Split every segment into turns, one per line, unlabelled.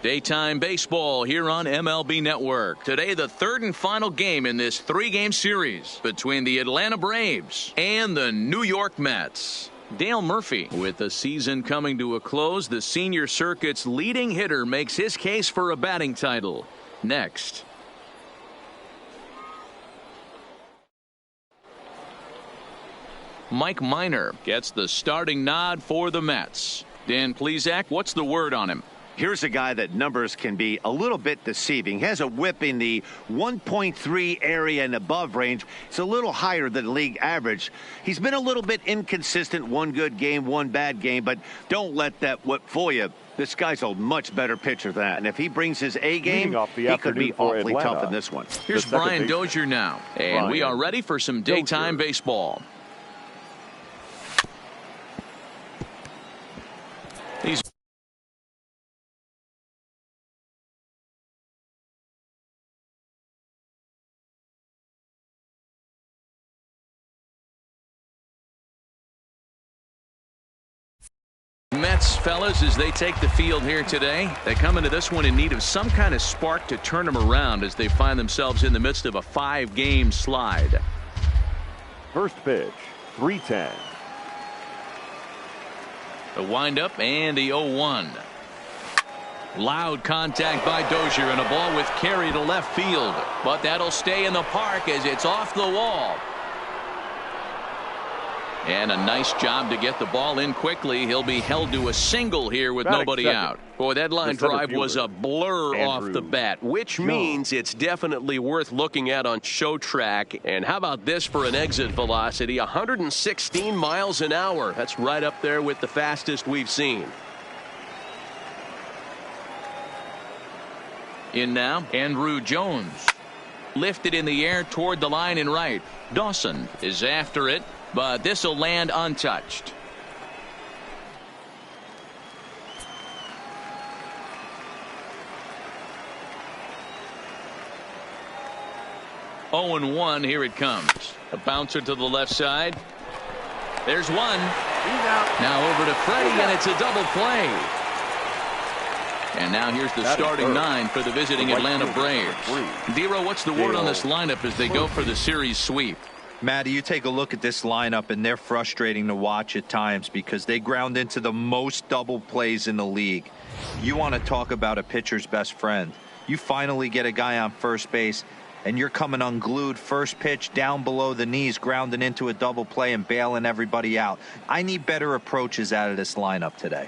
Daytime baseball here on MLB Network. Today, the third and final game in this three-game series between the Atlanta Braves and the New York Mets. Dale Murphy, with the season coming to a close, the senior circuit's leading hitter makes his case for a batting title. Next. Mike Minor gets the starting nod for the Mets. Dan Plesac, what's the word on him?
Here's a guy that numbers can be a little bit deceiving. He has a whip in the 1.3 area and above range. It's a little higher than league average. He's been a little bit inconsistent. One good game, one bad game, but don't let that whip fool you. This guy's a much better pitcher than that. And if he brings his A game, he could be awfully tough in this one.
Here's Brian Dozier now. And we are ready for some daytime baseball. He's Mets, fellas, as they take the field here today, they come into this one in need of some kind of spark to turn them around as they find themselves in the midst of a 5-game slide.
First pitch, 3-10.
The windup and the 0-1. Loud contact by Dozier and a ball with carry to left field. But that'll stay in the park as it's off the wall. And a nice job to get the ball in quickly. He'll be held to a single here with nobody out. Boy, that line drive was a blur off the bat, which means it's definitely worth looking at on show track. And how about this for an exit velocity? 116 miles an hour. That's right up there with the fastest we've seen. In now, Andrew Jones. Lifted in the air toward the line and right. Dawson is after it, but this will land untouched. Oh and 1, here it comes. A bouncer to the left side. There's one. Now over to Freddie, and it's a double play. And now here's the starting 9 for the visiting Atlanta Braves. Dero, what's the word on this lineup as they go for the series sweep?
Matty, you take a look at this lineup, and they're frustrating to watch at times because they ground into the most double plays in the league. You want to talk about a pitcher's best friend. You finally get a guy on first base, and you're coming unglued first pitch down below the knees, grounding into a double play and bailing everybody out. I need better approaches out of this lineup today.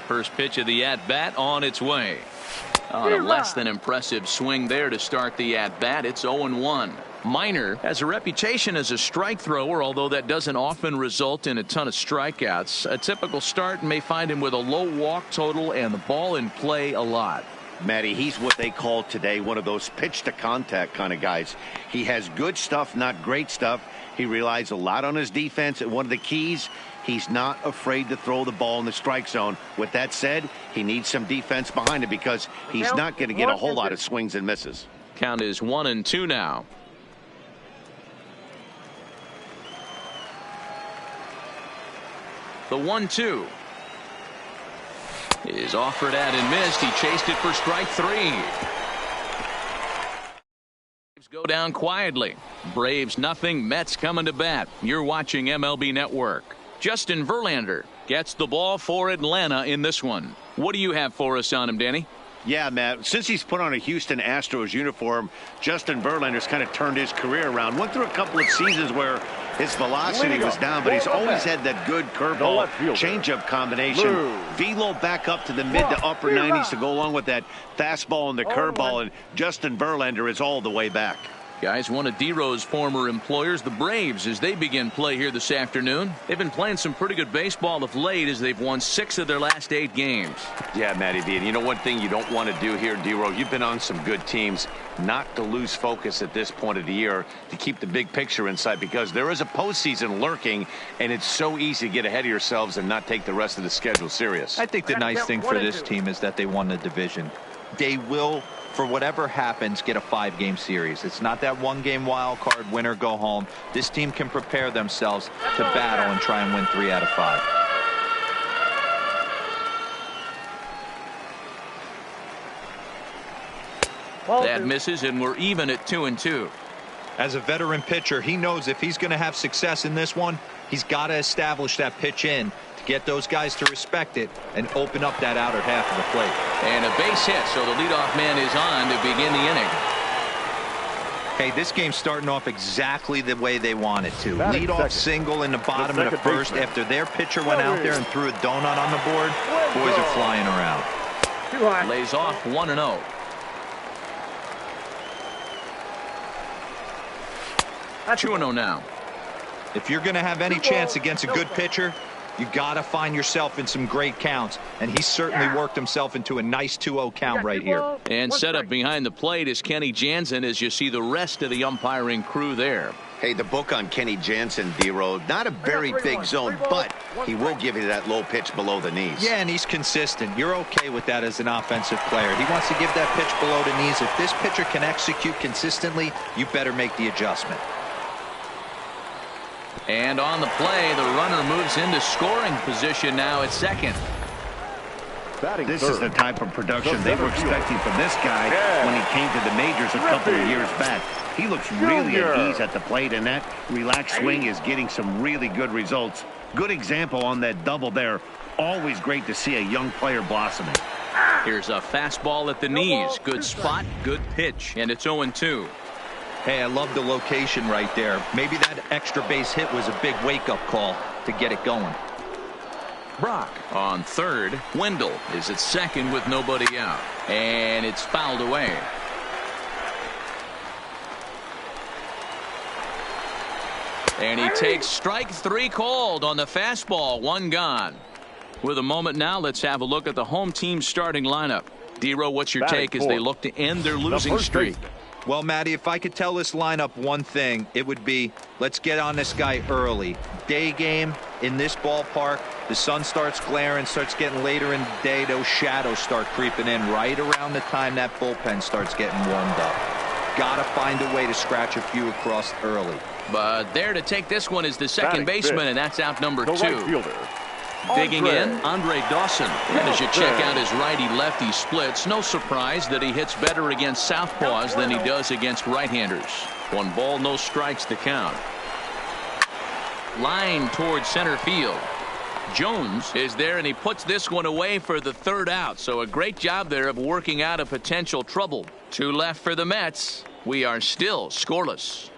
First pitch of the at-bat on its way. On a less than impressive swing there to start the at-bat. It's 0-1. Minor has a reputation as a strike thrower, although that doesn't often result in a ton of strikeouts. A typical start may find him with a low walk total and the ball in play a lot.
Matty, he's what they call today one of those pitch-to-contact kind of guys. He has good stuff, not great stuff. He relies a lot on his defense, and one of the keys, he's not afraid to throw the ball in the strike zone. With that said, he needs some defense behind it because he's not going to get a whole lot of swings and misses.
Count is 1-2 now. The 1-2 is offered at and missed. He chased it for strike 3. Go down quietly. Braves nothing. Mets coming to bat. You're watching MLB Network. Justin Verlander gets the ball for Atlanta in this one. What do you have for us on him, Danny?
Yeah, Matt, since he's put on a Houston Astros uniform, Justin Verlander's kind of turned his career around. Went through a couple of seasons where his velocity was down, but he's always had that good curveball changeup combination. Velo back up to the mid to upper 90s to go along with that fastball and the curveball, and Justin Verlander is all the way back.
Guys, one of D-Row's former employers, the Braves, as they begin play here this afternoon. They've been playing some pretty good baseball of late as they've won 6 of their last 8 games.
Yeah, Matty D. And you know one thing you don't want to do here, D-Row, you've been on some good teams, not to lose focus at this point of the year, to keep the big picture in sight, because there is a postseason lurking, and it's so easy to get ahead of yourselves and not take the rest of the schedule serious.
I think the nice thing for this team is that they won the division. They will, for whatever happens, get a 5-game series. It's not that 1-game wild card, win or go home. This team can prepare themselves to battle and try and win 3 out of 5.
That misses, and we're even at 2-2.
As a veteran pitcher, he knows if he's going to have success in this one, he's got to establish that pitch in to get those guys to respect it and open up that outer half of the plate.
And a base hit, so the leadoff man is on to begin the inning.
Hey, this game's starting off exactly the way they want it to.
Batting
Leadoff
second.
single in the bottom of the
second
first
baseman.
after their pitcher went out there and threw a donut on the board. Boys are flying around.
Lays off 1-0. That's 2-0 now.
If you're going to have any chance against a good pitcher, you got to find yourself in some great counts, and he certainly worked himself into a nice 2-0 count right here.
And set up behind the plate is Kenny Jansen as you see the rest of the umpiring crew there.
Hey, the book on Kenny Jansen, D-Row, not a very big zone, but he will give you that low pitch below the knees.
Yeah, and he's consistent. You're okay with that as an offensive player. He wants to give that pitch below the knees. If this pitcher can execute consistently, you better make the adjustment.
And on the play, the runner moves into scoring position now at second.
This is the type of production they were expecting from this guy when he came to the majors a couple of years back. He looks really at ease at the plate, and that relaxed swing is getting some really good results. Good example on that double there. Always great to see a young player blossoming.
Here's a fastball at the knees. Good spot, good pitch, and it's 0-2.
Hey, I love the location right there. Maybe that extra base hit was a big wake-up call to get it going.
Brock on third. Wendell is at second with nobody out. And it's fouled away. And he takes strike three called on the fastball. One gone. With a moment now, let's have a look at the home team's starting lineup. D-Row, what's your take as they look to end their losing streak?
Well, Matty, if I could tell this lineup one thing, it would be let's get on this guy early. Day game in this ballpark, the sun starts glaring, starts getting later in the day, those shadows start creeping in right around the time that bullpen starts getting warmed up. Gotta find a way to scratch a few across early.
But there to take this one is the second baseman, and that's out number 2.
Right fielder.
Digging in, Andre Dawson. And as you check out his righty-lefty splits, no surprise that he hits better against southpaws than he does against right-handers. 1 ball, no strikes to count. Line towards center field. Jones is there, and he puts this one away for the third out. So a great job there of working out a potential trouble. 2 left for the Mets. We are still scoreless.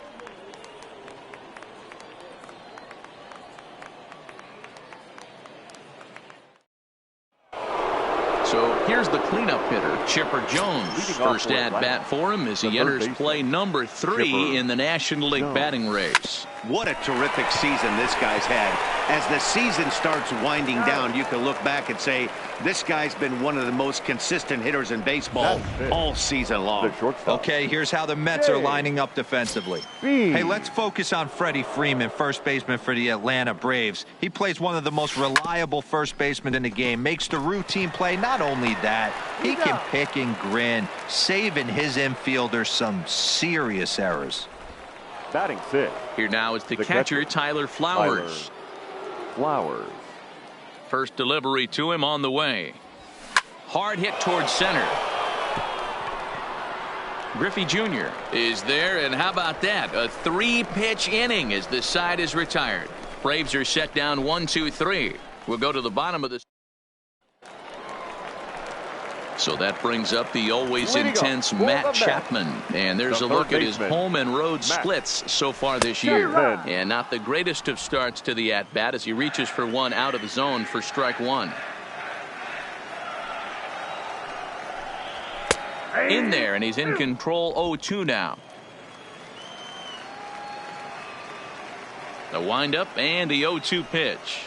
So here's the cleanup hitter, Chipper Jones. First at bat for him as he enters play number 3 in the National League batting race.
What a terrific season this guy's had. As the season starts winding down, you can look back and say this guy's been one of the most consistent hitters in baseball all season long.
Okay, here's how the Mets are lining up defensively. Hey, let's focus on Freddie Freeman, first baseman for the Atlanta Braves. He plays one of the most reliable first basemen in the game, makes the routine play. Not only that, he can pick and grin, saving his infielders some serious errors.
Batting 6.
Here now is the catcher, Tyler Flowers. First delivery to him on the way. Hard hit towards center. Griffey Jr. is there, and how about that? A 3-pitch inning as the side is retired. Braves are set down 1-2-3. We'll go to the bottom of this. So that brings up the always intense Matt Chapman. And there's a look at his home and road splits so far this year. And not the greatest of starts to the at-bat as he reaches for one out of the zone for strike 1. In there, and he's in control 0-2 now. The windup and the 0-2 pitch.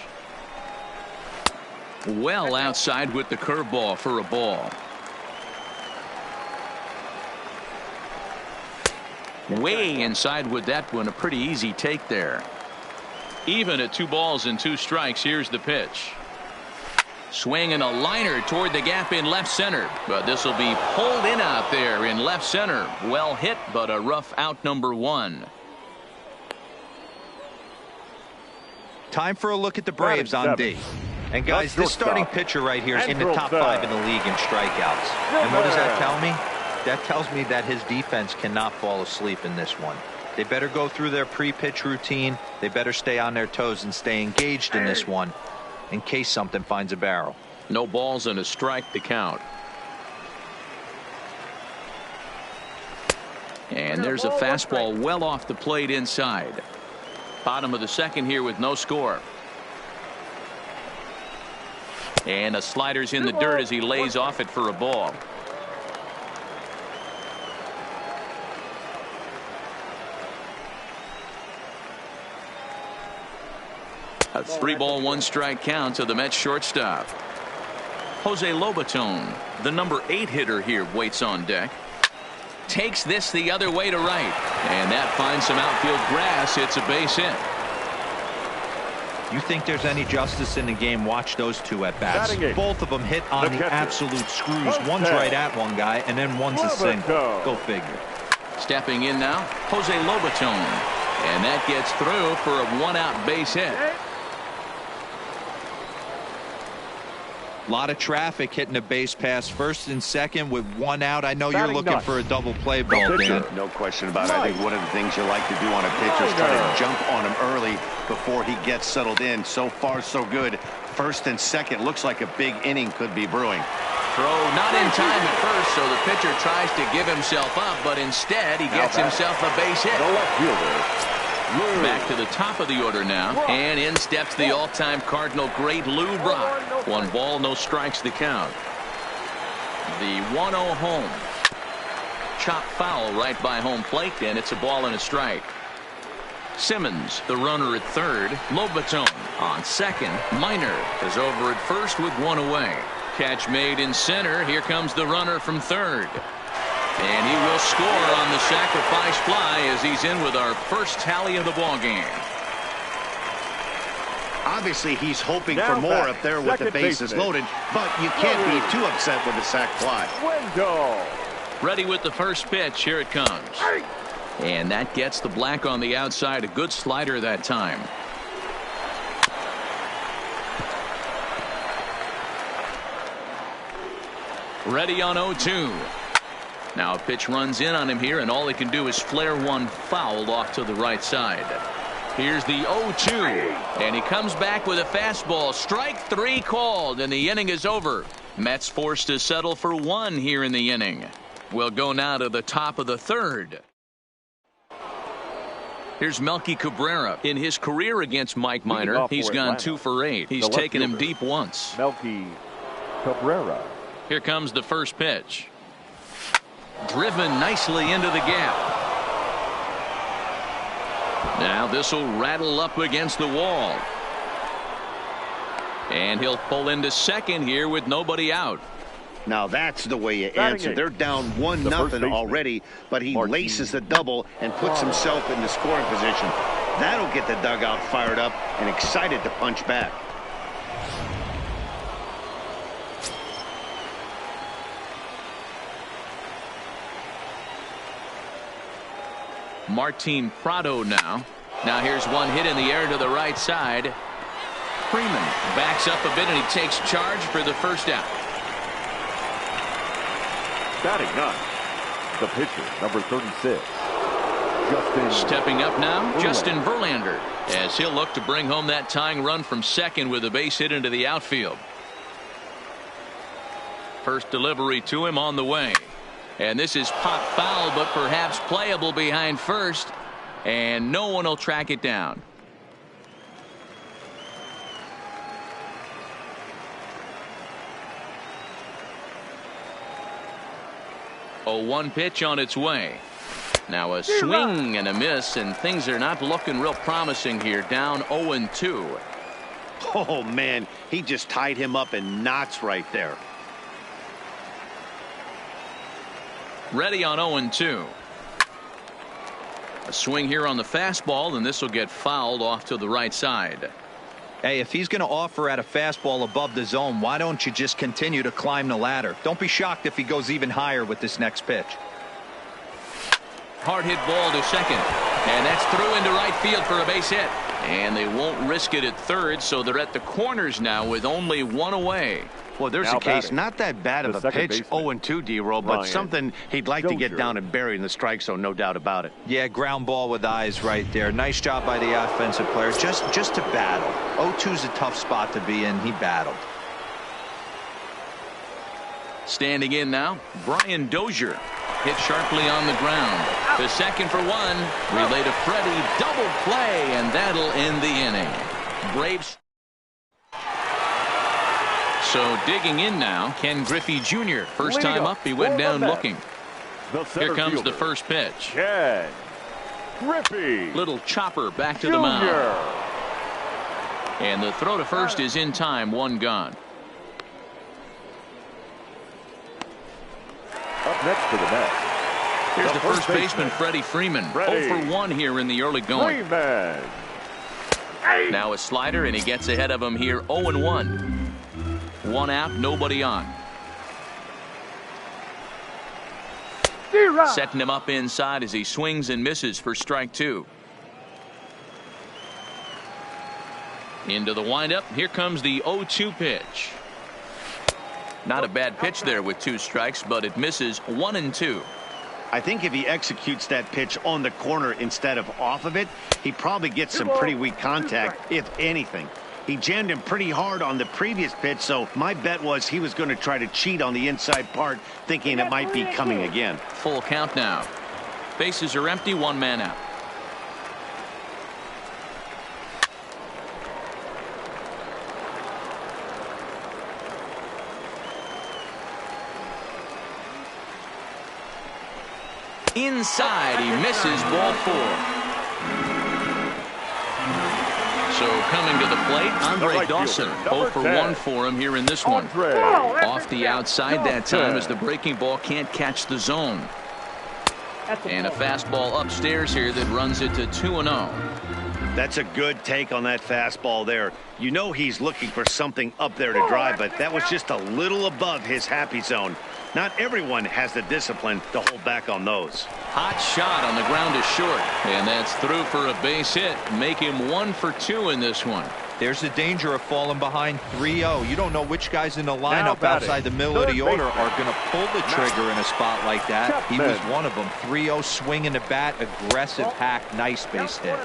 Well outside with the curveball for a ball. Way inside with that one. A pretty easy take there. Even at 2 balls and 2 strikes. Here's the pitch. Swing and a liner toward the gap in left center. But this will be pulled in out there in left center. Well hit, but a rough out number 1.
Time for a look at the Braves on D. And guys, this starting pitcher right here is in the top 5 in the league in strikeouts. And what does that tell me? that tells me that his defense cannot fall asleep in this one. They better go through their pre-pitch routine. They better stay on their toes and stay engaged in this one in case something finds a barrel.
No balls and a strike to count. And there's a fastball well off the plate inside. Bottom of the second here with no score. And a slider's in the dirt as he lays off it for a ball. A 3-ball 1-strike count to the Mets shortstop. Jose Lobaton, the number 8 hitter here, waits on deck. Takes this the other way to right, and that finds some outfield grass. It's a base hit.
You think there's any justice in the game? Watch those two at bats. Both of them hit on the absolute screws. One's right at one guy, and then one's a single. Go figure.
Stepping in now, Jose Lobaton, and that gets through for a 1-out base hit.
A lot of traffic hitting the base pass first and second with 1 out. I know you're looking for a double play ball, Dan.
No question about it. I think one of the things you like to do on a pitcher is try to jump on him early before he gets settled in. So far, so good. First and second looks like a big inning could be brewing.
Throw not in time at first, so the pitcher tries to give himself up, but instead he gets himself a base hit.
The left fielder.
Back to the top of the order now, and in steps the all-time Cardinal great Lou Brock. 1 ball, no strikes to count. The 1-0 home. Chop foul right by home plate, and it's a ball and a strike. Simmons, the runner at third. Lobaton on second. Minor is over at first with 1 away. Catch made in center. Here comes the runner from third. And he will score on the sacrifice fly as he's in with our first tally of the ball game.
Obviously, he's hoping for more up there with the bases loaded, but you can't be too upset with the sac fly.
Ready with the first pitch. Here it comes. And that gets the black on the outside. A good slider that time. Ready on 0-2. Now a pitch runs in on him here, and all he can do is flare one foul off to the right side. Here's the 0-2, and he comes back with a fastball. Strike 3 called, and the inning is over. Mets forced to settle for 1 here in the inning. We'll go now to the top of the third. Here's Melky Cabrera. In his career against Mike Minor, he's gone 2 for 8. He's taken him deep once.
Melky Cabrera.
Here comes the first pitch. Driven nicely into the gap. Now this will rattle up against the wall. And he'll pull into second here with nobody out.
Now that's the way you answer. They're down 1-0 already, but he laces the double and puts himself in the scoring position. That'll get the dugout fired up and excited to punch back.
Martin Prado now. Now here's one hit in the air to the right side. Freeman backs up a bit and he takes charge for the first out.
Batting ninth, the pitcher, number 36.
Stepping up now, Justin Verlander, as he'll look to bring home that tying run from second with a base hit into the outfield. First delivery to him on the way. And this is pop foul, but perhaps playable behind first. And no one will track it down. A 1 pitch on its way. Now a swing and a miss, and things are not looking real promising here. Down 0-2.
Oh, man, he just tied him up in knots right there.
Ready on 0-2. A swing here on the fastball, and this will get fouled off to the right side.
Hey, if he's going to offer at a fastball above the zone, why don't you just continue to climb the ladder? Don't be shocked if he goes even higher with this next pitch.
Hard hit ball to second, and that's through into right field for a base hit. And they won't risk it at third, so they're at the corners now with only 1 away.
Well, there's a case, not that bad of a pitch, 0-2, D-Roll, but something he'd like to get down and bury in the strike zone, no doubt about it.
Yeah, ground ball with eyes right there. Nice job by the offensive player, just to battle. 0-2's a tough spot to be in. He battled.
Standing in now, Brian Dozier. Hit sharply on the ground. To second for one. Relay to Freddie. Double play, and that'll end the inning. Braves. So digging in now, Ken Griffey Jr. First time up, he went down looking. Here comes the first pitch.
Ken Griffey.
Little chopper back to the mound. And the throw to first is in time, one gone.
Up next to the net.
Here's the first baseman, Freddie Freeman. 0 for 1 here in the early going. Now a slider, and he gets ahead of him here, 0-1. One out, nobody on. Setting him up inside as he swings and misses for strike two. Into the windup. Here comes the 0-2 pitch. Not a bad pitch there with 2 strikes, but it misses 1-2.
I think if he executes that pitch on the corner instead of off of it, he probably gets some pretty weak contact, if anything. He jammed him pretty hard on the previous pitch, so my bet was he was going to try to cheat on the inside part, thinking it might be coming again.
Full count now. Bases are empty, one man out. Inside, he misses, ball 4. So coming to the plate, Andre Dawson. 0 for 1 for him here in this one. Off the outside that time as the breaking ball can't catch the zone. And a fastball upstairs here that runs it to 2-0.
That's a good take on that fastball there. You know he's looking for something up there to drive, but that was just a little above his happy zone. Not everyone has the discipline to hold back on those.
Hot shot on the ground is short, and that's through for a base hit. Make him 1 for 2 in this one.
There's the danger of falling behind 3-0. You don't know which guys in the lineup outside the middle of the order are going to pull the trigger in a spot like that. He was one of them. 3-0, swinging the bat, aggressive hack, nice base hit.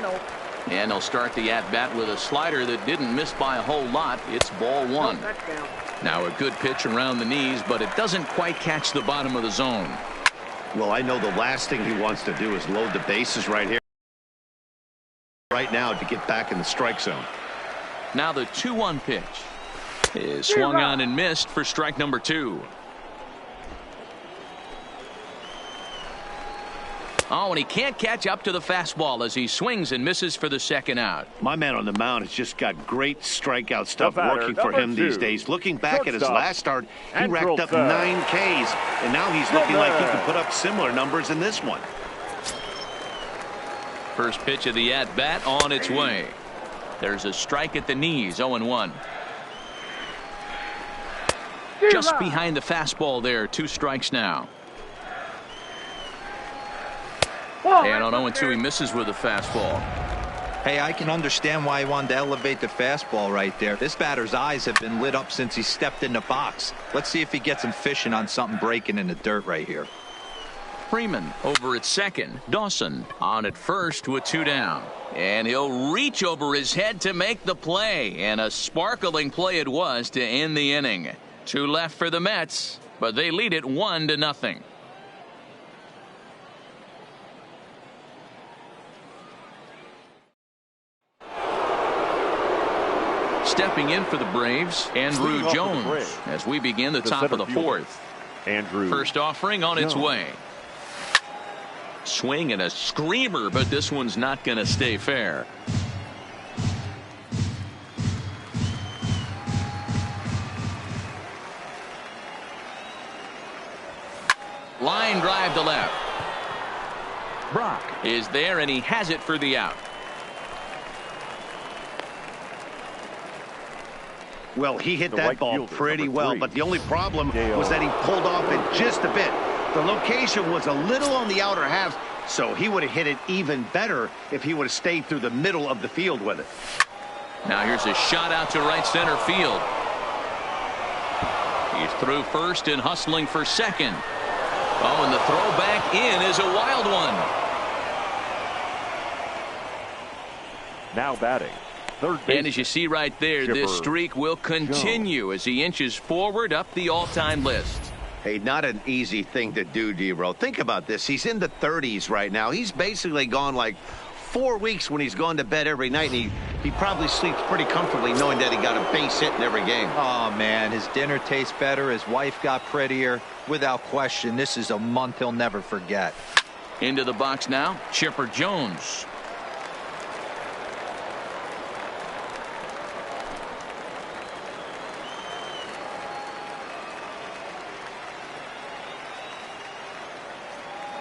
And they'll start the at-bat with a slider that didn't miss by a whole lot. It's ball 1. Now a good pitch around the knees, but it doesn't quite catch the bottom of the zone.
Well, I know the last thing he wants to do is load the bases right here. Right now to get back in the strike zone.
Now the 2-1 pitch is swung on and missed for strike number 2. Oh, and he can't catch up to the fastball as he swings and misses for the second out.
My man on the mound has just got great strikeout stuff working for him these days. Looking back at his last start, he racked up 9 Ks, and now he's looking like he can put up similar numbers in this one.
First pitch of the at-bat on its way. There's a strike at the knees, 0-1. Just behind the fastball there, 2 strikes now. And on 0-2, he misses with a fastball.
Hey, I can understand why he wanted to elevate the fastball right there. This batter's eyes have been lit up since he stepped in the box. Let's see if he gets him fishing on something breaking in the dirt right here.
Freeman over at second. Dawson on at first with 2 down. And he'll reach over his head to make the play. And a sparkling play it was to end the inning. 2 left for the Mets, but they lead it 1-0. Stepping in for the Braves, Andrew Jones, as we begin the top of the 4th. First offering on its way. Swing and a screamer, but this one's not going to stay fair. Line drive to left. Brock is there, and he has it for the out.
Well, he hit that ball pretty well, but the only problem was that he pulled off it just a bit. The location was a little on the outer half, so he would have hit it even better if he would have stayed through the middle of the field with it.
Now here's a shot out to right center field. through first and hustling for second. Oh, and the throw back in is a wild one.
Now batting, third base.
And as you see right there, this streak will continue as he inches forward up the all-time list.
Hey, not an easy thing to do, D-Row. Think about this. He's in the 30s right now. He's basically gone like 4 weeks when he's gone to bed every night, and he probably sleeps pretty comfortably knowing that he got a base hit in every game.
Oh, man, his dinner tastes better. His wife got prettier. Without question, this is a month he'll never forget.
Into the box now, Chipper Jones.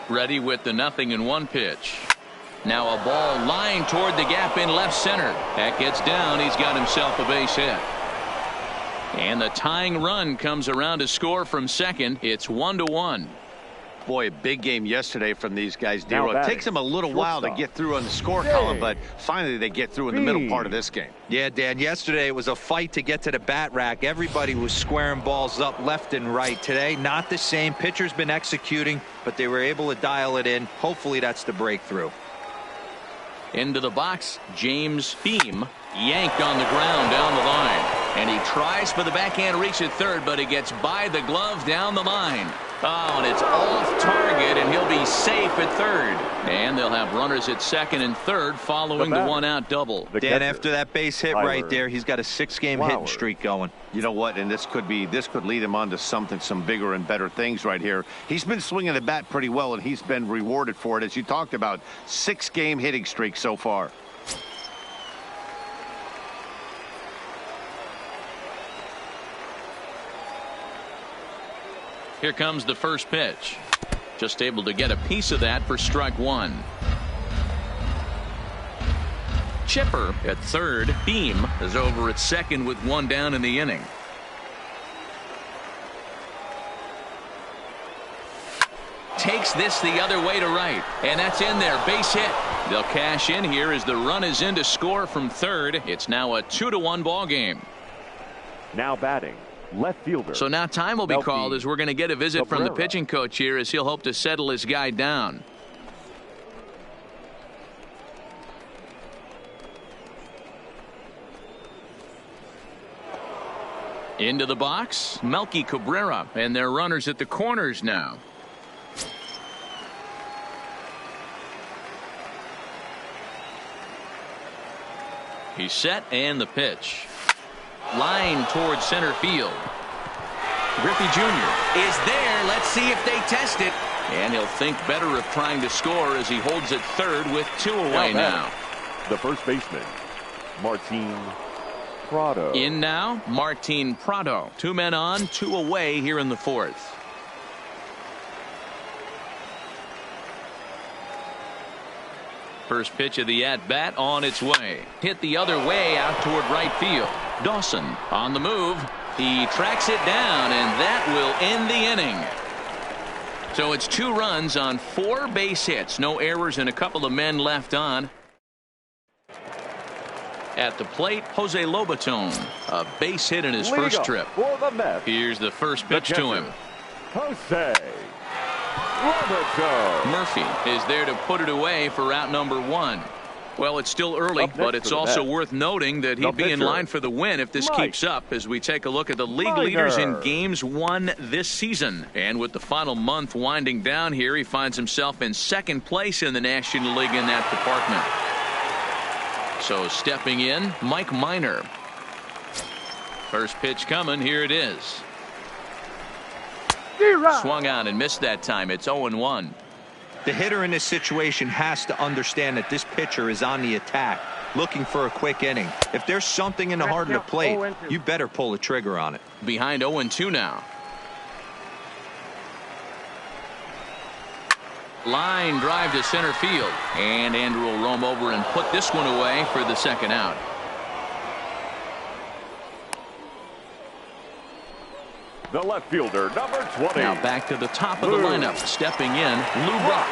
Ready with the 0-1 pitch. Now a ball lined toward the gap in left center. That gets down. He's got himself a base hit. And the tying run comes around to score from second. It's 1-1.
Boy, a big game yesterday from these guys, D-Row. It takes them a little while to get through on the score column, but finally they get through in the middle part of this game.
Yeah, Dan, yesterday it was a fight to get to the bat rack. Everybody was squaring balls up left and right. Today, not the same. Pitcher's been executing, but they were able to dial it in. Hopefully that's the breakthrough.
Into the box, James Beam yanked on the ground down the line. And he tries for the backhand reach at third, but he gets by the glove down the line. Oh, and it's off target, and he'll be safe at third. And they'll have runners at second and third following the one-out double.
Dan, after that base hit right there, he's got a 6-game hitting streak going.
You know what? And this could lead him on to some bigger and better things right here. He's been swinging the bat pretty well, and he's been rewarded for it, as you talked about. 6-game hitting streak so far.
Here comes the first pitch. Just able to get a piece of that for strike one. Chipper at third. Beam is over at second with one down in the inning. Takes this the other way to right, and that's in there. Base hit. They'll cash in here as the run is in to score from third. It's now a 2-1 ball game.
Now batting, left fielder.
So now time will be called as we're going to get a visit from the pitching coach here as he'll hope to settle his guy down. Into the box, Melky Cabrera, and their runners at the corners now. He's set, and the pitch. Line towards center field. Griffey Jr. is there. Let's see if they test it. And he'll think better of trying to score as he holds it third with 2 away now.
The first baseman, Martin Prado.
In now, Martin Prado. 2 men on, 2 away here in the fourth. First pitch of the at-bat on its way. Hit the other way out toward right field. Dawson on the move. He tracks it down, and that will end the inning. So it's 2 runs on 4 base hits. No errors and a couple of men left on. At the plate, Jose Lobaton. A base hit in his first trip. Here's the first pitch to him.
Jose Lobaton.
Murphy is there to put it away for out number 1. Well, it's still early, but it's also worth noting that he'd be in line for the win if this keeps up as we take a look at the league leaders in games won this season. And with the final month winding down here, he finds himself in second place in the National League in that department. So stepping in, Mike Minor. First pitch coming. Here it is. Swung on and missed that time. It's 0-1.
The hitter in this situation has to understand that this pitcher is on the attack, looking for a quick inning. If there's something in the heart of the plate, you better pull the trigger on it.
Behind 0-2 now. Line drive to center field. And Andrew will roam over and put this one away for the second out.
The left fielder, number 20.
Now back to the top of the lineup. Stepping in, Lou Brock.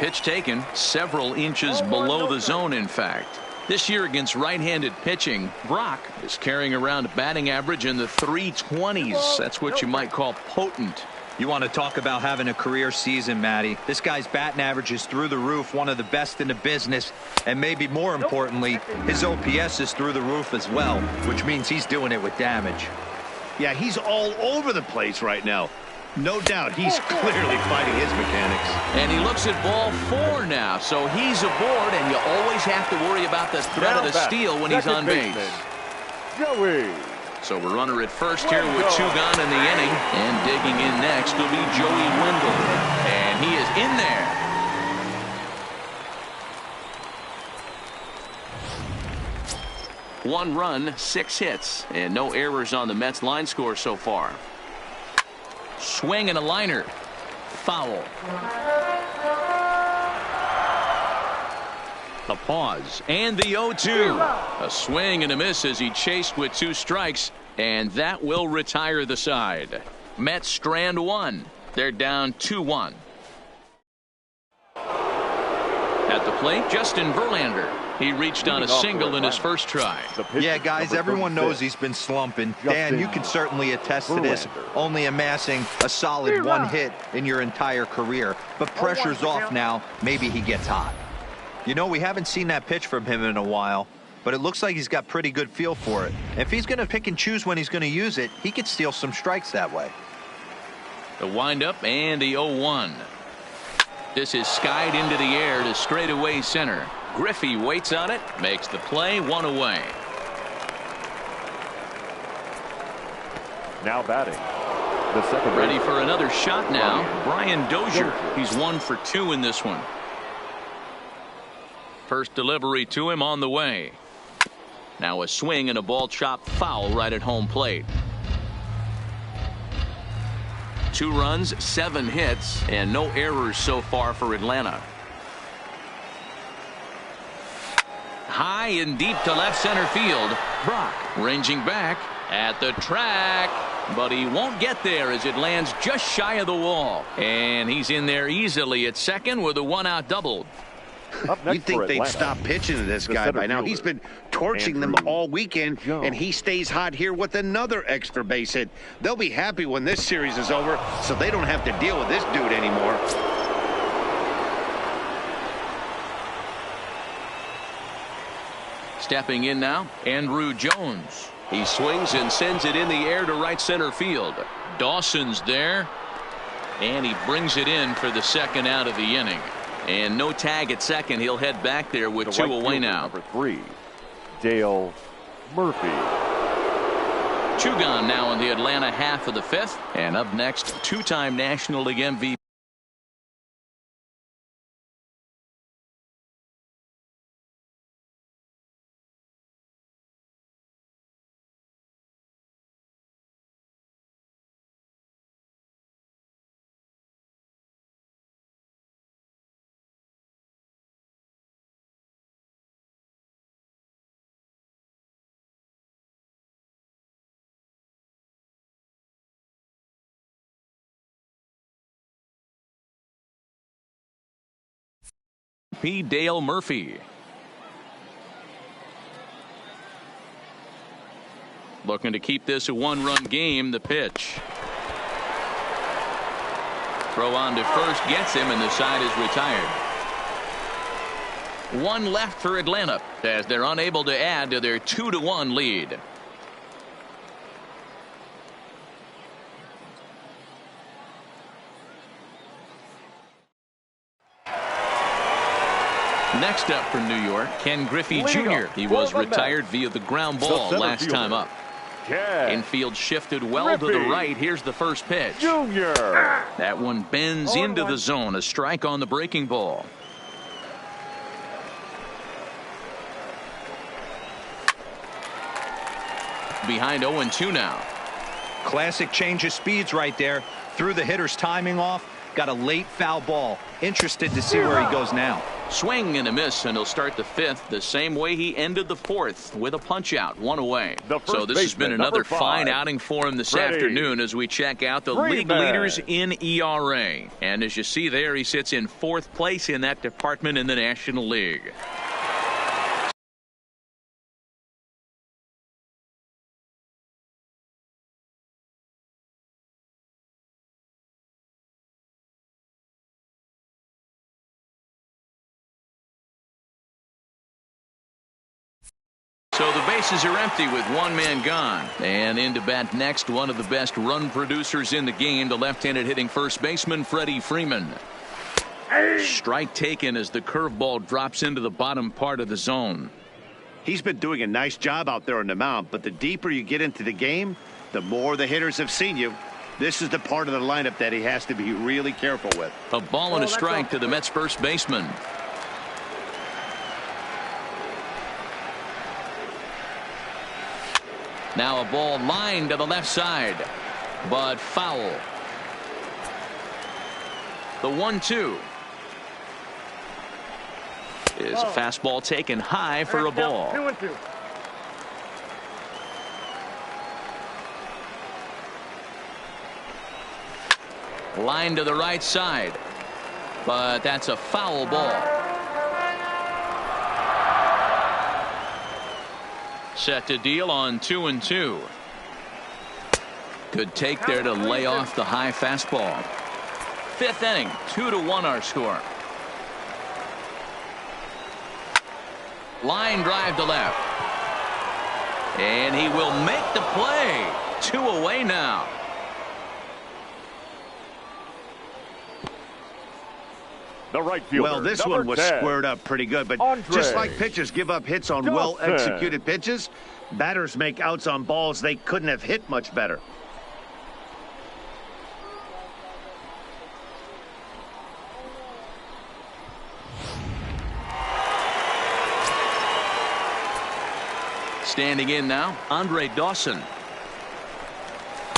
Pitch taken several inches below the zone, in fact. This year against right-handed pitching, Brock is carrying around a batting average in the 320s. That's what you might call potent.
You want to talk about having a career season, Matty. This guy's batting average is through the roof, one of the best in the business. And maybe more importantly, his OPS is through the roof as well, which means he's doing it with damage.
Yeah, he's all over the place right now. No doubt he's clearly fighting his mechanics.
And he looks at ball 4 now, so he's aboard, and you always have to worry about the threat of the steal when he's on base.
Joey.
So we're runner at first here with 2 gone in the inning. And digging in next will be Joey Wendell. And he is in there. One run, 6 hits, and no errors on the Mets line score so far. Swing and a liner. Foul. The pause and the 0-2. A swing and a miss as he chased with 2 strikes, and that will retire the side. Mets strand 1. They're down 2-1. At the plate, Justin Verlander. He reached on a single in his first try.
Yeah, guys, everyone knows he's been slumping. Dan, you can certainly attest to this, only amassing a solid 1 hit in your entire career. But pressure's off now. Maybe he gets hot. You know, we haven't seen that pitch from him in a while, but it looks like he's got pretty good feel for it. If he's going to pick and choose when he's going to use it, he could steal some strikes that way.
The windup and the 0-1. This is skied into the air to straightaway center. Griffey waits on it, makes the play, 1 away.
Now batting. The second
Ready for another shot now. Brian Dozier. He's 1 for 2 in this one. First delivery to him on the way. Now a swing and a ball chopped foul right at home plate. 2 runs, 7 hits, and no errors so far for Atlanta. High and deep to left center field. Brock ranging back at the track, but he won't get there as it lands just shy of the wall. And he's in there easily at second with a 1-out double.
You'd think they'd stop pitching to this guy by now. He's been torching them all weekend, and he stays hot here with another extra base hit. They'll be happy when this series is over, so they don't have to deal with this dude anymore.
Stepping in now, Andrew Jones. He swings and sends it in the air to right center field. Dawson's there, and he brings it in for the 2nd out of the inning. And no tag at second. He'll head back there with 2 away now.
Number 3, Dale Murphy.
2 gone now in the Atlanta half of the 5th. And up next, 2-time National League MVP. Dale Murphy. Looking to keep this a 1-run game. The pitch. Throw on to first gets him, and the side is retired. 1 left for Atlanta as they're unable to add to their 2-1 lead. Next up from New York, Ken Griffey Jr. He was retired via the ground ball last time up. Infield shifted well to the right. Here's the first pitch. That one bends into the zone. A strike on the breaking ball. Behind 0-2 now.
Classic change of speeds right there. Threw the hitter's timing off. Got a late foul ball. Interested to see where he goes now.
Swing and a miss, and he'll start the 5th the same way he ended the 4th with a punch out, 1 away. So this has been another fine outing for him this afternoon as we check out the league leaders in ERA. And as you see there, he sits in 4th place in that department in the National League. So the bases are empty with one man gone. And into bat next, one of the best run producers in the game, the left-handed hitting first baseman, Freddie Freeman. Strike taken as the curveball drops into the bottom part of the zone.
He's been doing a nice job out there on the mound, but the deeper you get into the game, the more the hitters have seen you. This is the part of the lineup that he has to be really careful with.
A ball and a strike to the Mets first baseman. Now a ball lined to the left side, but foul. The 1-2 is a fastball taken high for a ball.
2-2.
Line to the right side, but that's a foul ball. Set to deal on 2-2. Good take there to lay off the high fastball. Fifth inning, 2-1 our score. Line drive to left, and he will make the play. 2 away now.
The right fielder.
Well, this
number
one was
10.
squared up pretty good, but
Andre
just like pitchers give up hits on
Dawson.
well-executed pitches, batters make outs on balls they couldn't have hit much better.
Standing in now, Andre Dawson.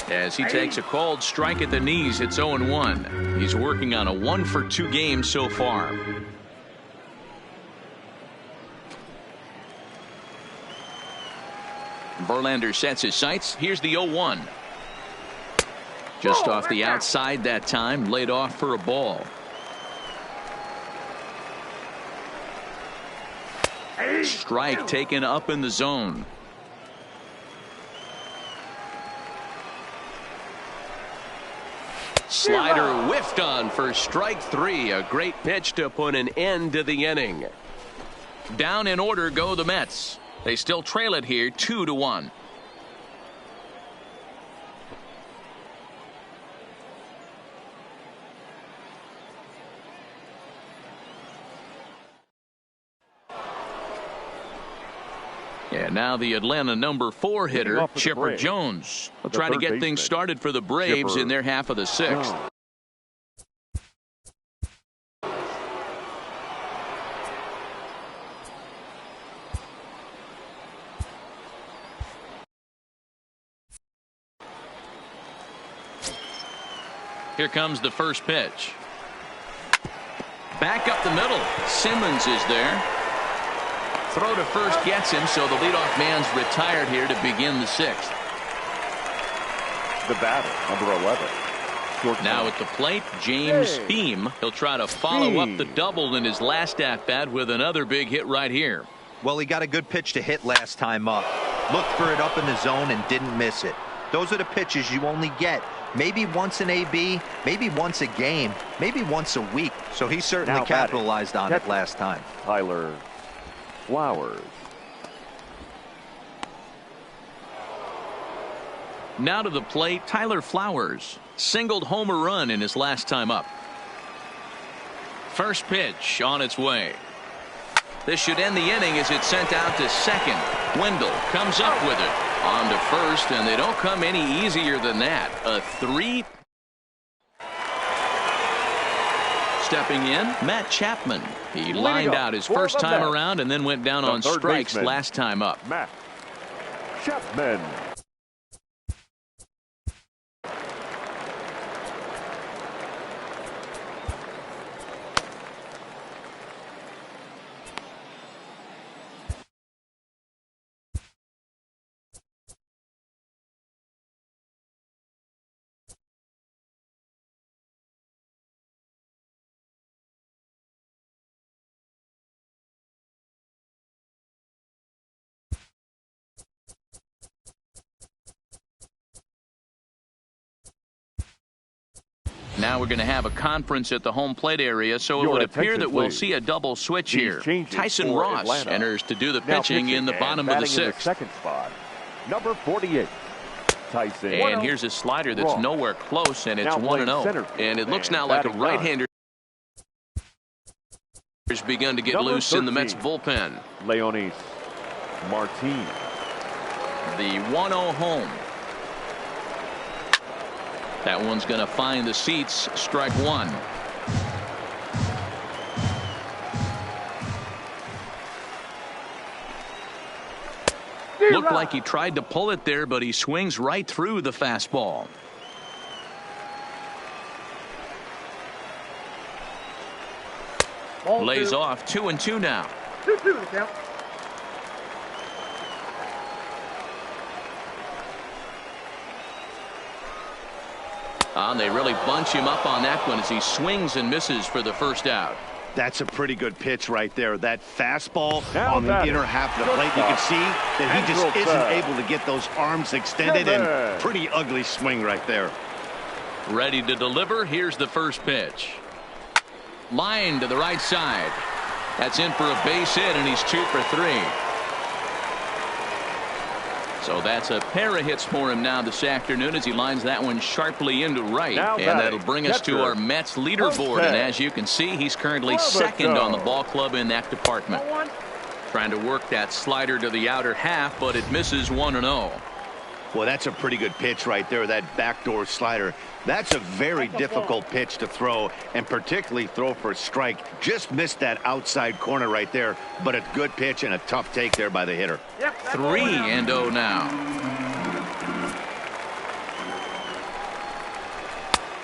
As he takes a called strike at the knees, it's 0-1. He's working on a 1-for-2 game so far. Verlander sets his sights. Here's the 0-1. Just off the outside that time, laid off for a ball. Strike taken up in the zone. Slider whiffed on for strike 3. A great pitch to put an end to the inning. Down in order go the Mets. They still trail it here 2-1. And now the Atlanta number 4 hitter, Chipper Jones, will try to get things started for the Braves
Chipper
in their half of the 6th. Here comes the first pitch. Back up the middle. Simmons is there. Throw to first gets him, so the leadoff man's retired here to begin the 6th.
The batter, number 11.
Now at the plate, James Beam. He'll try to follow up the double in his last at-bat with another big hit right here.
Well, he got a good pitch to hit last time up. Looked for it up in the zone and didn't miss it. Those are the pitches you only get maybe once an AB, maybe once a game, maybe once a week. So he certainly capitalized on it last time.
Tyler Flowers.
Now to the plate, Tyler Flowers. Singled home a run in his last time up. First pitch on its way. This should end the inning as it's sent out to second. Wendell comes up with it. On to first, and they don't come any easier than that. A 3. Stepping in, Matt Chapman. He lined out his first time around and then went down on strikes last time up.
Matt Chapman.
now we're going to have a conference at the home plate area, so it would appear that we'll see a double switch here. Tyson Ross enters to do the pitching in the bottom of the sixth.
Second spot, number 48. Tyson.
And here's a slider that's nowhere close, and it's 1-0. And it looks now like a right-hander has begun to get loose in the Mets bullpen.
Leonis Martin.
The 1-0 home. That one's going to find the seats. Strike one. Looked like he tried to pull it there, but he swings right through the fastball. Lays off 2-2 now.
2-2 the count.
They really bunch him up on that one as he swings and misses for the first out.
That's a pretty good pitch right there. That fastball
Now
on the inner half of the plate. You can see that he just isn't able to get those arms extended, and pretty ugly swing right there.
Ready to deliver. Here's the first pitch. Line to the right side. That's in for a base hit, and he's 2 for 3. So that's a pair of hits for him now this afternoon as he lines that one sharply into right. And that'll bring us to our Mets leaderboard. And as you can see, he's currently second on the ball club in that department. Trying to work that slider to the outer half, but it misses 1-0.
Well, that's a pretty good pitch right there, that backdoor slider. That's a very difficult pitch to throw, and particularly throw for a strike. Just missed that outside corner right there, but a good pitch and a tough take there by the hitter.
3-0 now.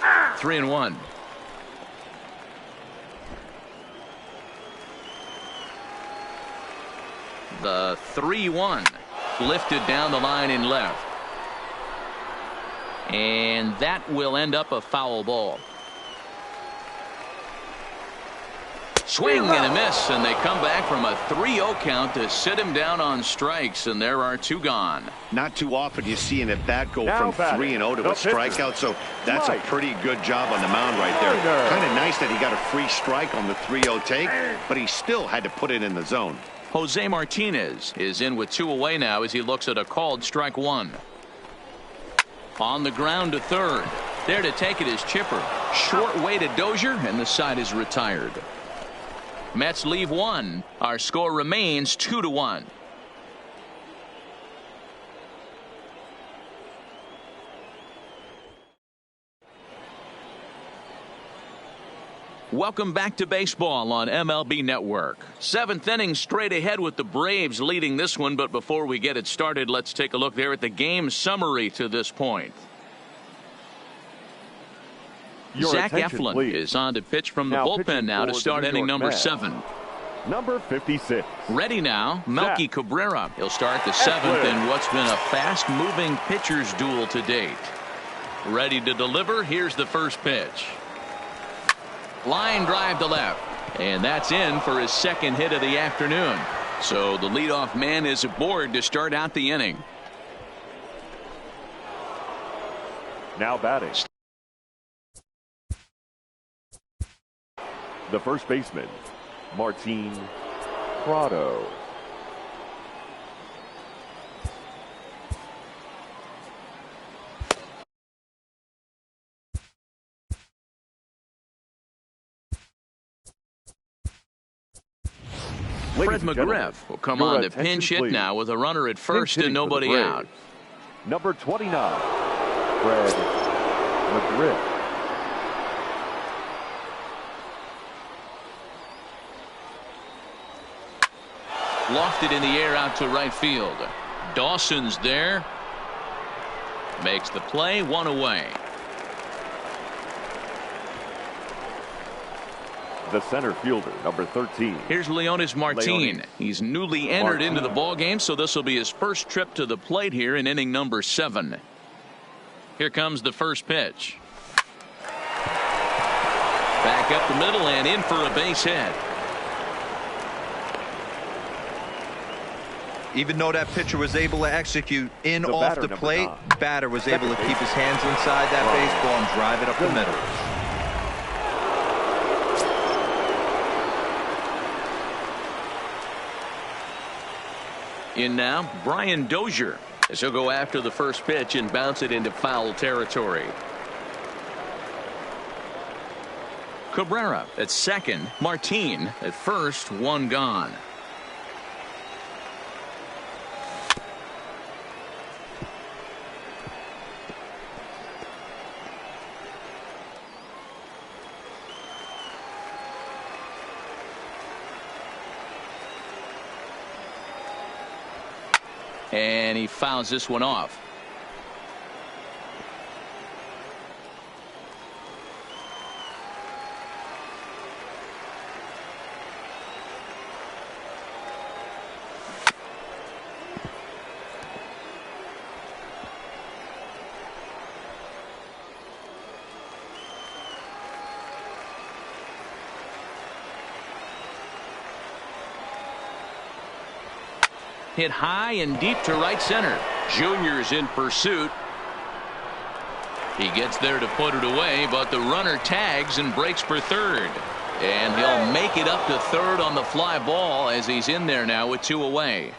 Ah!
3-1. The 3-1 lifted down the line in left. And that will end up a foul ball. Swing and a miss, and they come back from a 3-0 count to sit him down on strikes, and there are 2 gone.
Not too often you see an at-bat go from 3-0 to a strikeout, so that's a pretty good job on the mound right there. Kind of nice that he got a free strike on the 3-0 take, but he still had to put it in the zone.
Jose Martinez is in with 2 away now as he looks at a called strike 1. On the ground to third. There to take it is Chipper. Short way to Dozier, and the side is retired. Mets leave 1. Our score remains 2-1. Welcome back to baseball on MLB Network. 7th inning straight ahead with the Braves leading this one, but before we get it started, let's take a look there at the game summary to this point. Zach Eflin is on to pitch from the bullpen now to start inning number 7.
Number 56.
Ready now, Melky Cabrera. He'll start the 7th in what's been a fast-moving pitcher's duel to date. Ready to deliver. Here's the first pitch. Line drive to left, and that's in for his 2nd hit of the afternoon. So the leadoff man is aboard to start out the inning.
Now batting, the first baseman, Martin Prado.
Fred McGriff will come on to pinch hit now with a runner at first and nobody out.
Number 29, Fred McGriff.
Lofted in the air out to right field. Dawson's there. Makes the play, 1 away.
The center fielder, number 13.
Here's Leonis Martin. He's newly entered into the ball game, so this will be his first trip to the plate here in inning number 7. Here comes the first pitch. Back up the middle and in for a base hit.
Even though that pitcher was able to execute off the plate, batter was able to keep his hands inside that baseball and drive it up the middle.
In now, Brian Dozier, as he'll go after the first pitch and bounce it into foul territory. Cabrera at second, Martin at first, one gone. And he fouls this one off. Hit high and deep to right center. Junior's in pursuit. He gets there to put it away, but the runner tags and breaks for third. And he'll make it up to third on the fly ball as he's in there now with two away.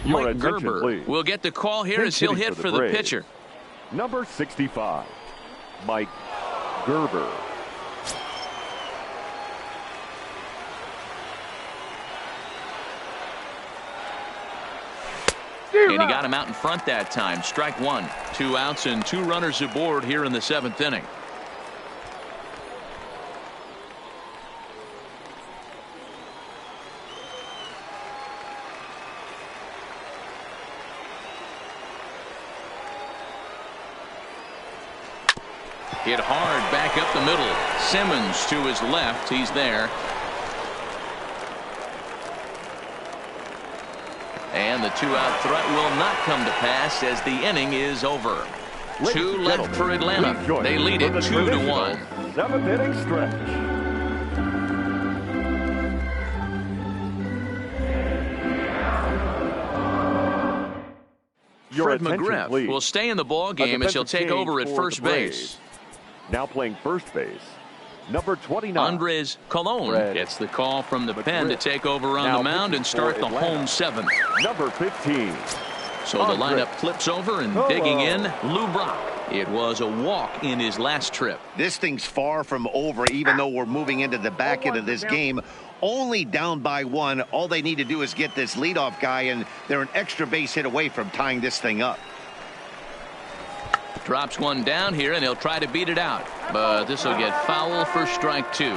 Mike Gerber will get the call here as he'll hit for the pitcher.
Number 65, Mike Gerber.
And he got him out in front that time. Strike one. 2 outs and 2 runners aboard here in the 7th inning. Hit hard back up the middle. Simmons to his left. He's there. And the 2-out threat will not come to pass as the inning is over. 2 left for Atlanta. They lead it 2-1.
7th inning stretch.
Fred McGriff will stay in the ball game as he'll take over at first base.
Now playing first base, number 29.
Andres Colon gets the call from the pen to take over on the mound and start the home 7th.
Number 15.
So the lineup flips over and digging in, Lou Brock. It was a walk in his last trip.
This thing's far from over, even though we're moving into the back end of this game. Only down by 1. All they need to do is get this leadoff guy, and they're an extra base hit away from tying this thing up.
Drops one down here, and he'll try to beat it out. But this will get foul for strike 2.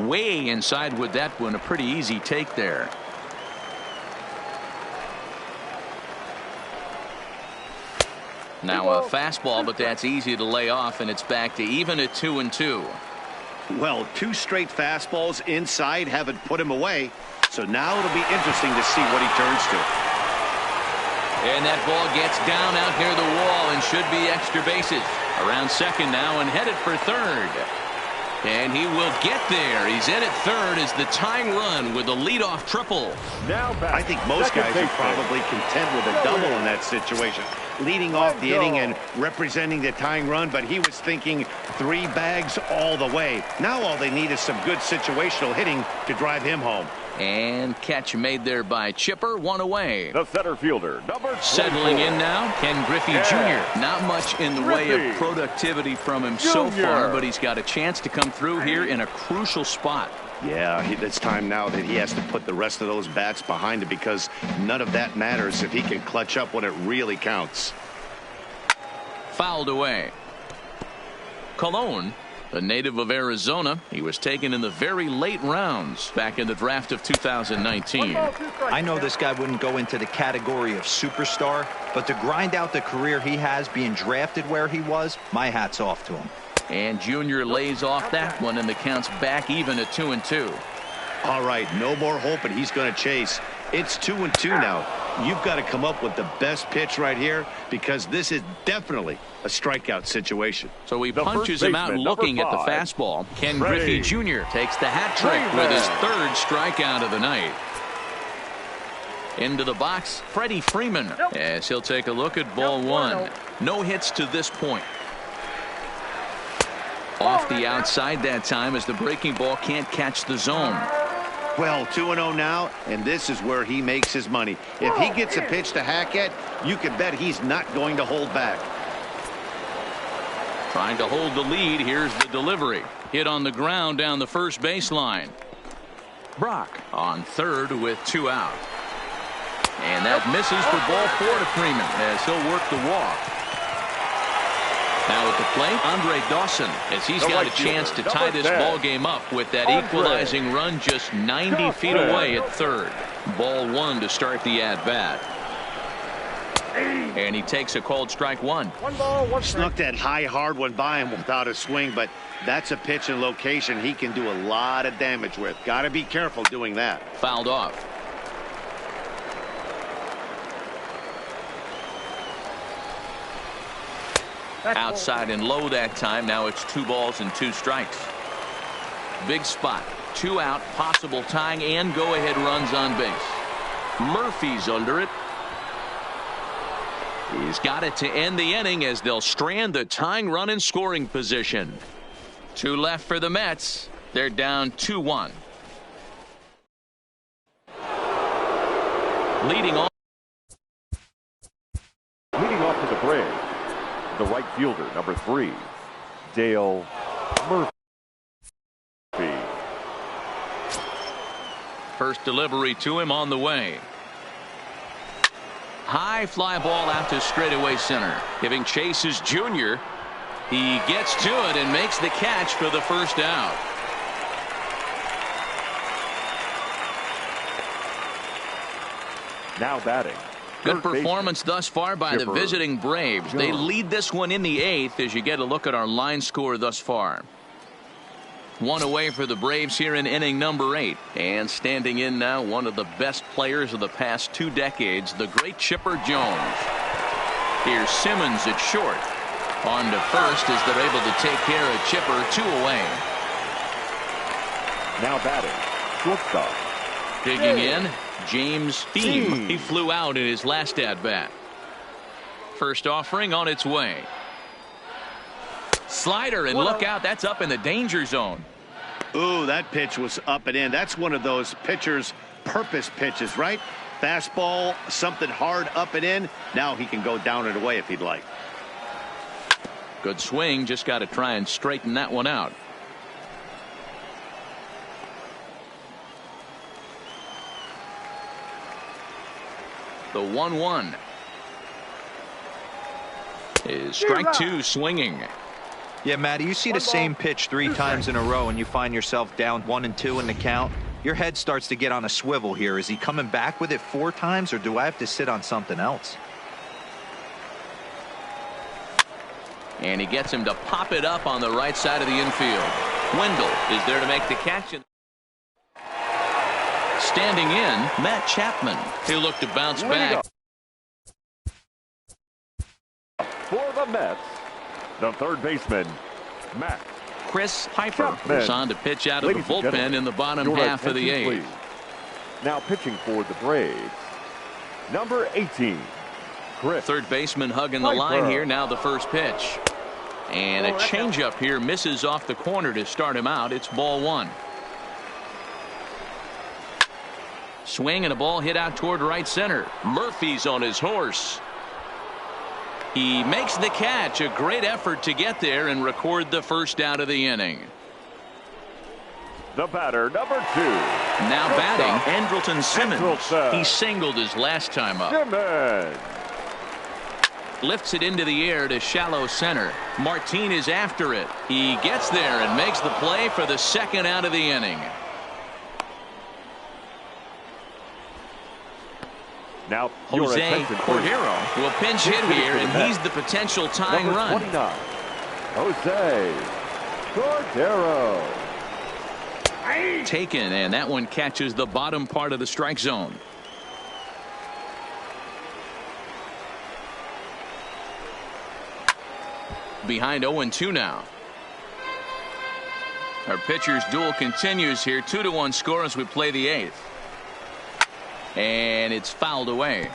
Way inside with that one. A pretty easy take there. Now a fastball, but that's easy to lay off, and it's back to even at 2-2.
Well, 2 straight fastballs inside haven't put him away. So now it'll be interesting to see what he turns to.
And that ball gets down out near the wall and should be extra bases. Around second now and headed for third. And he will get there. He's in at third as the tying run with a leadoff triple.
Now back.
I think most guys are probably content with a double in that situation. Leading off the inning and representing the tying run, but he was thinking 3 bags all the way. Now all they need is some good situational hitting to drive him home.
And catch made there by Chipper, 1 away.
The center fielder, number 24.
Settling in now, Ken Griffey Jr. Not much in the way of productivity from him so far, but he's got a chance to come through here in a crucial spot.
Yeah, it's time now that he has to put the rest of those bats behind him, because none of that matters if he can clutch up when it really counts.
Fouled away. Colon, a native of Arizona. He was taken in the very late rounds back in the draft of 2019.
I know this guy wouldn't go into the category of superstar, but to grind out the career he has being drafted where he was, my hat's off to him.
And Junior lays off that one, and the count's back even at 2-2.
All right, no more hoping he's going to chase. It's 2-2 now. You've got to come up with the best pitch right here, because this is definitely a strikeout situation.
So he punches him out looking at the fastball. Ken Griffey Jr. takes the hat trick with his 3rd strikeout of the night. Into the box, Freddie Freeman, as he'll take a look at ball one. No hits to this point. Off the outside that time as the breaking ball can't catch the zone.
Well, 2-0 now, and this is where he makes his money. If he gets a pitch to hack at, you can bet he's not going to hold back.
Trying to hold the lead. Here's the delivery. Hit on the ground down the first baseline. Brock on third with 2 out. And that misses for ball 4 to Freeman as he'll work the walk. Now at the plate, Andre Dawson, as he's got a chance to tie this ball game up with that equalizing run just 90 feet away at third. Ball 1 to start the at-bat. And he takes a called strike 1.
1 ball, 1 strike.
Snuck that high, hard one by him without a swing, but that's a pitch and location he can do a lot of damage with. Got to be careful doing that.
Fouled off. Outside and low that time. Now it's 2 balls and 2 strikes. Big spot. 2 out. Possible tying and go-ahead runs on base. Murphy's under it. He's got it to end the inning as they'll strand the tying run in scoring position. 2 left for the Mets. They're down 2-1. Leading off
to the Braves, the right fielder, number 3, Dale Murphy.
First delivery to him on the way. High fly ball out to straightaway center. Giving chase is Junior. He gets to it and makes the catch for the first out.
Now batting.
Good performance thus far by the visiting Braves. They lead this one in the 8th as you get a look at our line score thus far. 1 away for the Braves here in inning number 8. And standing in now, one of the best players of the past 2 decades, the great Chipper Jones. Here's Simmons at short. On to first as they're able to take care of Chipper. 2 away.
Now batting. Shortstop.
Digging in, James Thiem. He flew out in his last at-bat. First offering on its way. Slider, and look out, that's up in the danger zone.
Ooh, that pitch was up and in. That's one of those pitcher's purpose pitches, right? Fastball, something hard up and in. Now he can go down and away if he'd like.
Good swing, just got to try and straighten that one out. The 1-1 is strike 2 swinging.
Yeah, Matty, you see the same pitch 3 times in a row and you find yourself down 1-2 in the count. Your head starts to get on a swivel here. Is he coming back with it 4 times, or do I have to sit on something else?
And he gets him to pop it up on the right side of the infield. Wendell is there to make the catch. Standing in, Matt Chapman. He'll look to bounce back.
For the Mets, the third baseman, Matt.
Chris Piper is on to pitch out of the bullpen in the bottom half of the 8th.
Please. Now pitching for the Braves, number 18, Chris.
Third baseman hugging the line here. Now the first pitch. And a changeup here misses off the corner to start him out. It's ball 1. Swing and a ball hit out toward right center. Murphy's on his horse. He makes the catch. A great effort to get there and record the first out of the inning.
The batter, number 2.
Now batting, Andrelton Simmons. He singled his last time up.
Simmons.
Lifts it into the air to shallow center. Martin is after it. He gets there and makes the play for the second out of the inning.
Now,
Jose Cordero will pinch hit here, and he's the potential tying
number
run.
29, Jose Cordero.
Taken, and that one catches the bottom part of the strike zone. Behind 0-2 now. Our pitcher's duel continues here. 2-1 score as we play the 8th. And it's fouled away.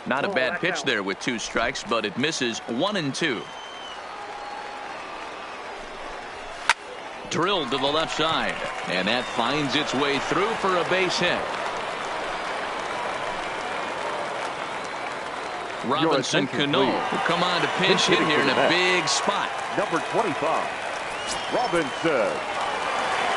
Not a bad pitch there with 2 strikes, but it misses 1-2. Drilled to the left side, and that finds its way through for a base hit. Robinson Cano will come on to pinch hit here in a big spot.
Number 25, Robinson Cano.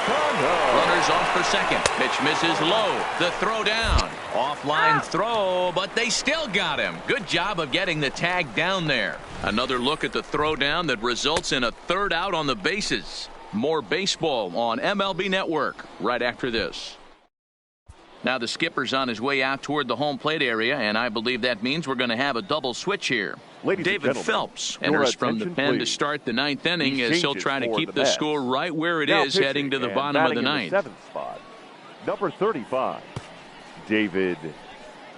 Runners off for second. Pitch misses low. The throw down. Offline throw, but they still got him. Good job of getting the tag down there. Another look at the throw down that results in a 3rd out on the bases. More baseball on MLB Network right after this. Now the skipper's on his way out toward the home plate area, and I believe that means we're going to have a double switch here. David Phelps enters from the pen to start the 9th inning as he'll try to keep the score right where it is heading to the bottom of the 9th.
The 7th spot, number 35, David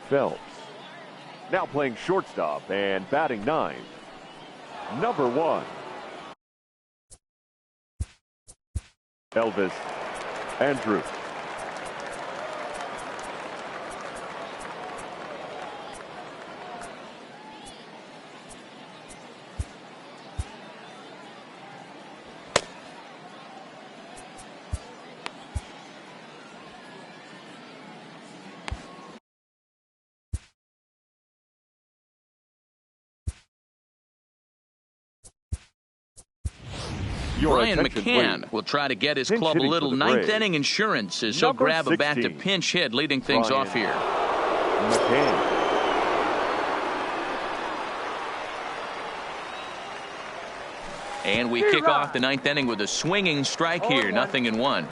Phelps. Now playing shortstop and batting 9th, number 1, Elvis Andrus.
Brian McCann will try to get his club a little 9th inning insurance as he'll grab a bat to pinch hit, leading things off here.
McCann.
And we kick off the 9th inning with a swinging strike here, 0-1.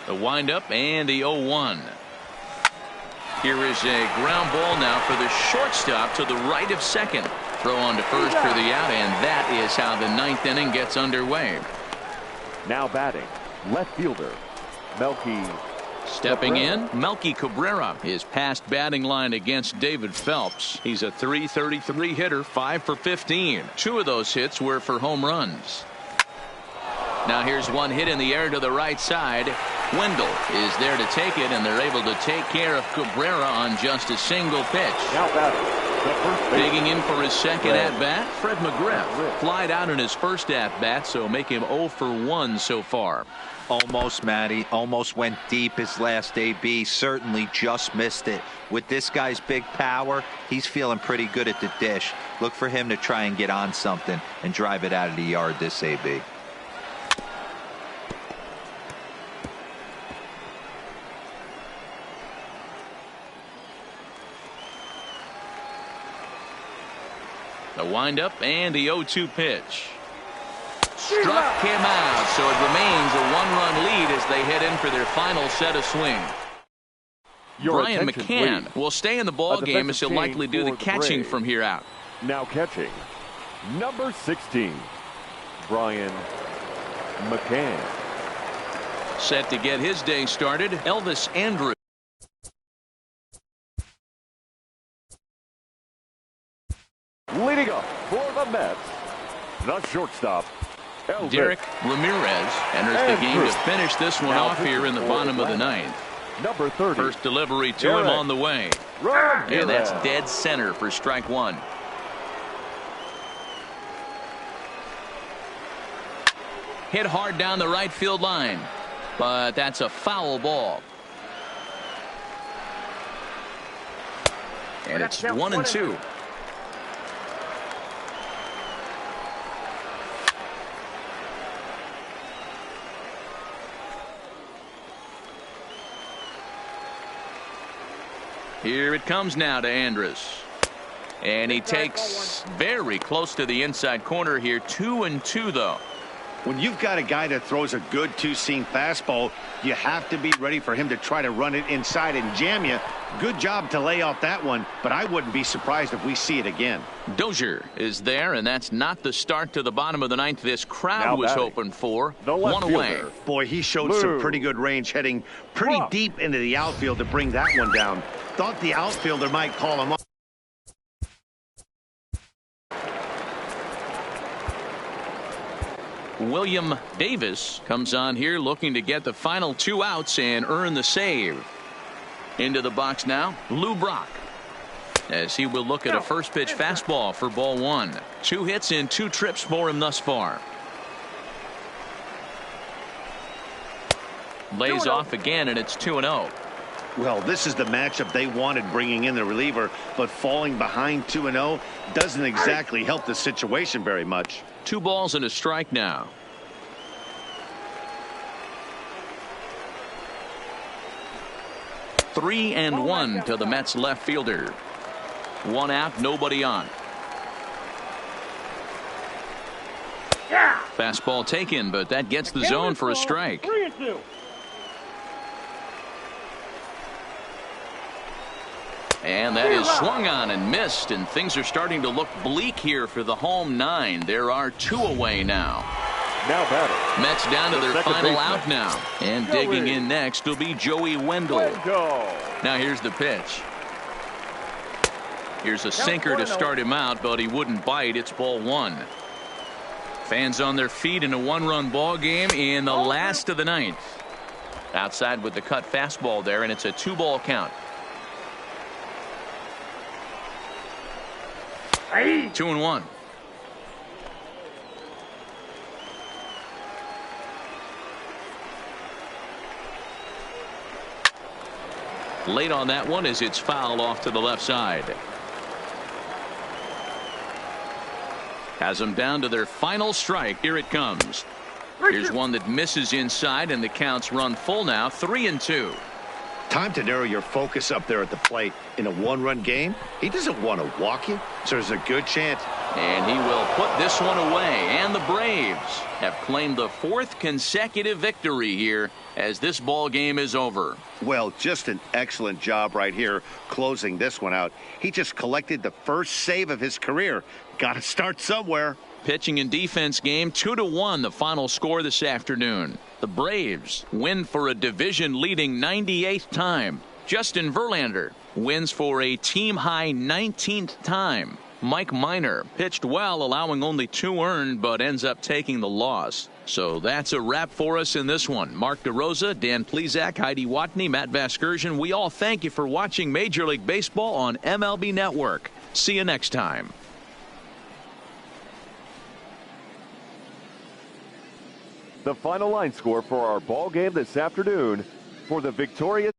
The windup and the 0-1. Here is a ground ball now for the shortstop to the right of second. Throw on to first for the out, and that is how the 9th inning gets underway.
Now batting, left fielder, Melky.
Stepping in, Melky Cabrera is past batting line against David Phelps. He's a .333 hitter, 5 for 15. 2 of those hits were for home runs. Now here's one hit in the air to the right side. Wendell is there to take it, and they're able to take care of Cabrera on just a single pitch.
Now batting,
digging in for his second at-bat, Fred McGriff flied out in his first at-bat, so make him 0 for 1 so far.
Almost, Matty. Almost went deep his last AB. Certainly just missed it. With this guy's big power, he's feeling pretty good at the dish. Look for him to try and get on something and drive it out of the yard this AB.
The windup and the 0-2 pitch. Struck him out, so it remains a 1-run lead as they head in for their final set of swing. Brian McCann will stay in the ball game as he'll likely do the catching from here out.
Now catching, number 16, Brian McCann.
Set to get his day started, Elvis Andrus.
Leading up for the Mets, the shortstop, Elvis
Derek Ramirez enters the game to finish this one off here in the bottom of the 9th.
Number 30.
First delivery to him on the way. And that's dead center for strike 1. Hit hard down the right field line, but that's a foul ball. And it's 1-2. Here it comes now to Andrus. And he takes very close to the inside corner here. 2-2 though.
When you've got a guy that throws a good two-seam fastball, you have to be ready for him to try to run it inside and jam you. Good job to lay off that one, but I wouldn't be surprised if we see it again.
Dozier is there, and that's not the start to the bottom of the ninth this crowd
Now
was
batting,
hoping for.
the left
One away.
fielder.
Boy, he showed some pretty good range heading pretty deep into the outfield to bring that one down. Thought the outfielder might call him up.
William Davis comes on here looking to get the final 2 outs and earn the save. Into the box now, Lou Brock, as he will look at a first pitch fastball for ball 1. 2 hits in 2 trips for him thus far. Lays off again, and it's 2-0.
Well, this is the matchup they wanted, bringing in the reliever, but falling behind 2-0 doesn't exactly help the situation very much.
2 balls and a strike now. Three and 1 to the Mets left fielder. 1 out, nobody on. Fastball taken, but that gets the zone for a strike.
3-2.
And that is swung on and missed, and things are starting to look bleak here for the home 9. There are 2 away now.
Now batting,
Mets down to their
second
final
baseman.
out now. And digging in next will be Joey Wendell. Now here's the pitch. Here's a sinker to start him out, but he wouldn't bite. It's ball 1. Fans on their feet in a 1-run ball game in the last of the 9th. Outside with the cut fastball there, and it's a 2-ball count. 2-1. Late on that one as it's fouled off to the left side. Has them down to their final strike. Here it comes. Here's one that misses inside, and the counts run full now. 3-2.
Time to narrow your focus up there at the plate. In a 1-run game, he doesn't want to walk you, so there's a good chance.
And he will put this one away. And the Braves have claimed the 4th consecutive victory here as this ball game is over.
Well, just an excellent job right here closing this one out. He just collected the first save of his career. Got to start somewhere.
Pitching and defense game, 2-1 the final score this afternoon. The Braves win for a division leading 98th time. Justin Verlander wins for a team high 19th time. Mike Minor pitched well, allowing only 2 earned, but ends up taking the loss. So that's a wrap for us in this one. Mark DeRosa, Dan Plesac, Heidi Watney, Matt Vasgersian. We all thank you for watching Major League Baseball on MLB Network. See you next time.
The final line score for our ball game this afternoon for the victorious